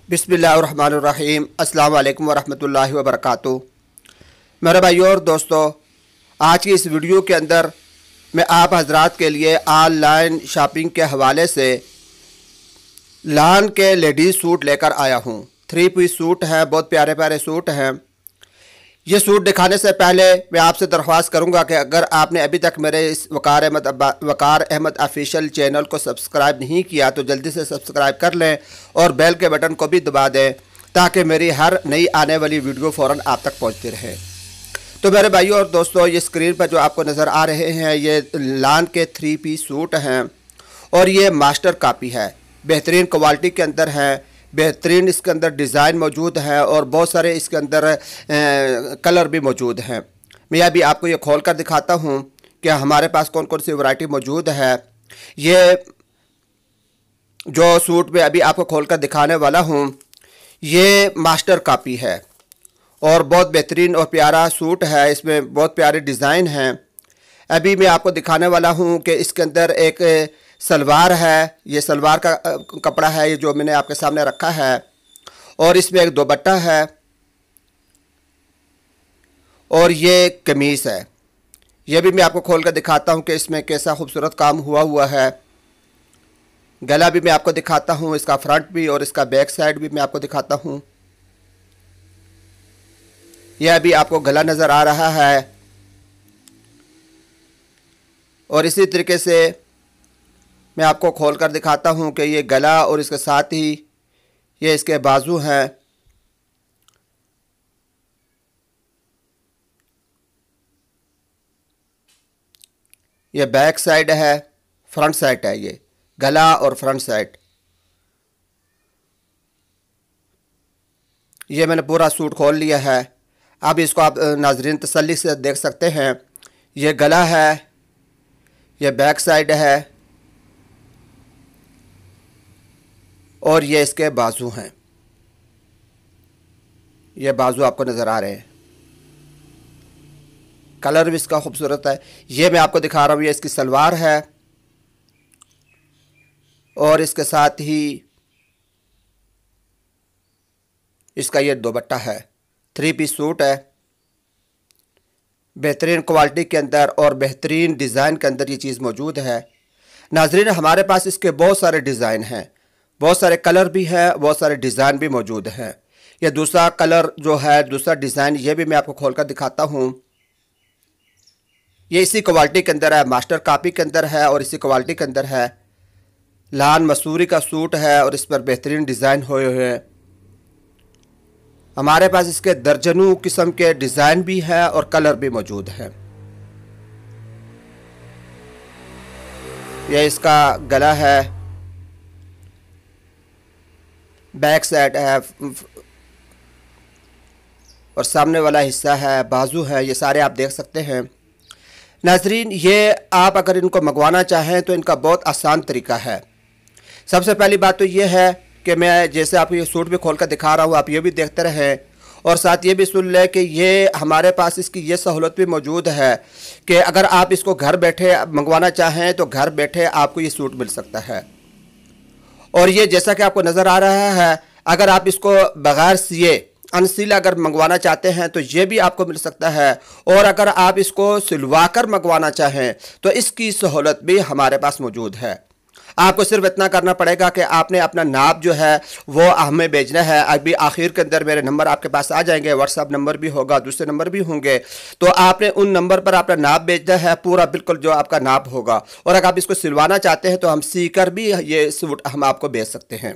बिस्मिल्लाहिर्रहमानिर्रहीम। अस्सलाम वालेकुम वरहमतुल्लाहि वबरकातुहू। मेरे भाइयों और दोस्तों, आज की इस वीडियो के अंदर मैं आप हजरात के लिए ऑनलाइन शॉपिंग के हवाले से लान के लेडीज़ सूट लेकर आया हूँ। 3 पीस सूट हैं, बहुत प्यारे प्यारे सूट हैं। ये सूट दिखाने से पहले मैं आपसे दरख्वास्त करूंगा कि अगर आपने अभी तक मेरे इस वकार अहमद ऑफिशियल चैनल को सब्सक्राइब नहीं किया तो जल्दी से सब्सक्राइब कर लें और बेल के बटन को भी दबा दें ताकि मेरी हर नई आने वाली वीडियो फ़ौरन आप तक पहुंचती रहे। तो मेरे भाइयों और दोस्तों, ये स्क्रीन पर जो आपको नज़र आ रहे हैं ये लान के 3 पीस सूट हैं और ये मास्टर कॉपी है। बेहतरीन क्वालिटी के अंदर हैं, बेहतरीन इसके अंदर डिज़ाइन मौजूद है और बहुत सारे इसके अंदर कलर भी मौजूद हैं। मैं अभी आपको ये खोल कर दिखाता हूँ कि हमारे पास कौन कौन सी वैरायटी मौजूद है। ये जो सूट मैं अभी आपको खोल कर दिखाने वाला हूँ ये मास्टर कॉपी है और बहुत बेहतरीन और प्यारा सूट है। इसमें बहुत प्यारे डिज़ाइन हैं। अभी मैं आपको दिखाने वाला हूँ कि इसके अंदर एक सलवार है। ये सलवार का कपड़ा है, ये जो मैंने आपके सामने रखा है, और इसमें एक दुपट्टा है और ये कमीज़ है। ये भी मैं आपको खोल कर दिखाता हूँ कि इसमें कैसा खूबसूरत काम हुआ है। गला भी मैं आपको दिखाता हूँ, इसका फ्रंट भी और इसका बैक साइड भी मैं आपको दिखाता हूँ। यह अभी आपको गला नज़र आ रहा है और इसी तरीके से मैं आपको खोल कर दिखाता हूँ कि ये गला और इसके साथ ही ये इसके बाजू हैं। ये बैक साइड है, फ्रंट साइड है, ये गला और फ्रंट साइड। ये मैंने पूरा सूट खोल लिया है। अब इसको आप नाज़रीन तसल्ली से देख सकते हैं। ये गला है, ये बैक साइड है और ये इसके बाजू हैं। ये बाजू आपको नज़र आ रहे हैं। कलर भी इसका खूबसूरत है। ये मैं आपको दिखा रहा हूँ, ये इसकी सलवार है और इसके साथ ही इसका ये दुपट्टा है। 3 पीस सूट है, बेहतरीन क्वालिटी के अंदर और बेहतरीन डिज़ाइन के अंदर ये चीज़ मौजूद है। नाज़रीन, हमारे पास इसके बहुत सारे डिज़ाइन हैं, बहुत सारे कलर भी हैं, बहुत सारे डिज़ाइन भी मौजूद हैं। ये दूसरा कलर जो है, दूसरा डिज़ाइन, ये भी मैं आपको खोल कर दिखाता हूँ। ये इसी क्वालिटी के अंदर है, मास्टर कॉपी के अंदर है और इसी क्वालिटी के अंदर है। लान मसूरी का सूट है और इस पर बेहतरीन डिज़ाइन हुए हुए हैं। हमारे पास इसके दर्जनों किस्म के डिज़ाइन भी हैं और कलर भी मौजूद हैं। यह इसका गला है, बैक साइड है और सामने वाला हिस्सा है, बाजू है, ये सारे आप देख सकते हैं। नाज़रीन, ये आप अगर इनको मंगवाना चाहें तो इनका बहुत आसान तरीका है। सबसे पहली बात तो ये है कि मैं जैसे आपको ये सूट भी खोल कर दिखा रहा हूँ, आप ये भी देखते रहें और साथ ये भी सुन लें कि ये हमारे पास इसकी ये सहूलत भी मौजूद है कि अगर आप इसको घर बैठे मंगवाना चाहें तो घर बैठे आपको ये सूट मिल सकता है। और ये जैसा कि आपको नज़र आ रहा है, अगर आप इसको बग़ैर सिए अनसीला अगर मंगवाना चाहते हैं तो ये भी आपको मिल सकता है, और अगर आप इसको सिलवा कर मंगवाना चाहें तो इसकी सहूलत भी हमारे पास मौजूद है। आपको सिर्फ इतना करना पड़ेगा कि आपने अपना नाप जो है वो हमें भेजना है। अभी आखिर के अंदर मेरे नंबर आपके पास आ जाएंगे, व्हाट्सएप नंबर भी होगा, दूसरे नंबर भी होंगे, तो आपने उन नंबर पर अपना नाप भेजना है, पूरा बिल्कुल जो आपका नाप होगा। और अगर आप इसको सिलवाना चाहते हैं तो हम सीकर भी ये सूट हम आपको भेज सकते हैं।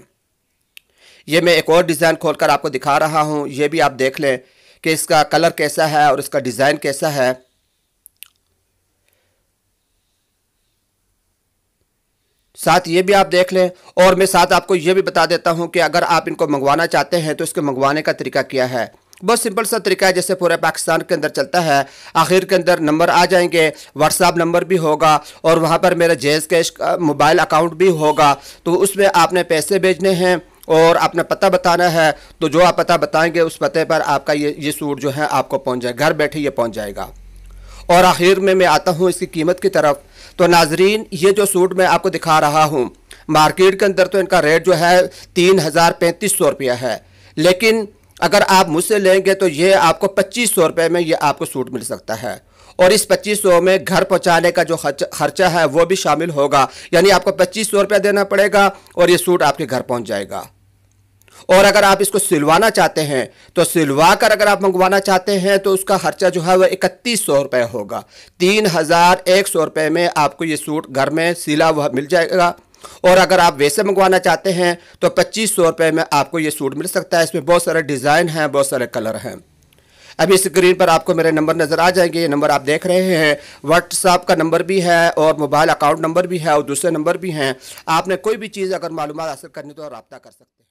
ये मैं एक और डिज़ाइन खोल कर आपको दिखा रहा हूँ, ये भी आप देख लें कि इसका कलर कैसा है और इसका डिज़ाइन कैसा है। साथ ये भी आप देख लें और मैं साथ आपको ये भी बता देता हूं कि अगर आप इनको मंगवाना चाहते हैं तो इसके मंगवाने का तरीका क्या है। बहुत सिंपल सा तरीका है, जैसे पूरे पाकिस्तान के अंदर चलता है। आखिर के अंदर नंबर आ जाएंगे, व्हाट्सएप नंबर भी होगा और वहां पर मेरा जैज़ कैश का मोबाइल अकाउंट भी होगा। तो उसमें आपने पैसे भेजने हैं और अपना पता बताना है। तो जो आप पता बताएंगे उस पते पर आपका ये सूट जो है आपको पहुँच जाएगा, घर बैठे ये पहुँच जाएगा। और आखिर में मैं आता हूँ इसकी कीमत की तरफ। तो नाजरीन, ये जो सूट मैं आपको दिखा रहा हूँ मार्केट के अंदर तो इनका रेट जो है 3,3500 रुपया है, लेकिन अगर आप मुझसे लेंगे तो ये आपको 2500 रुपये में ये आपको सूट मिल सकता है। और इस 2500 में घर पहुंचाने का जो खर्चा है वो भी शामिल होगा, यानी आपको 2500 रुपया देना पड़ेगा और ये सूट आपके घर पहुंच जाएगा। और अगर आप इसको सिलवाना चाहते हैं तो सिलवा कर अगर आप मंगवाना चाहते हैं तो उसका खर्चा जो है वह 3100 रुपये होगा। 3100 रुपये में आपको ये सूट घर में सिला हुआ मिल जाएगा। और अगर आप वैसे मंगवाना चाहते हैं तो 2500 रुपये में आपको ये सूट मिल सकता है। इसमें बहुत सारे डिज़ाइन हैं, बहुत सारे कलर हैं। अभी स्क्रीन पर आपको मेरे नंबर नज़र आ जाएंगे। ये नंबर आप देख रहे हैं, व्हाट्सएप का नंबर भी है और मोबाइल अकाउंट नंबर भी है और दूसरे नंबर भी हैं। आपने कोई भी चीज़ अगर मालूमात हासिल करनी तो रब्ता कर सकते हैं।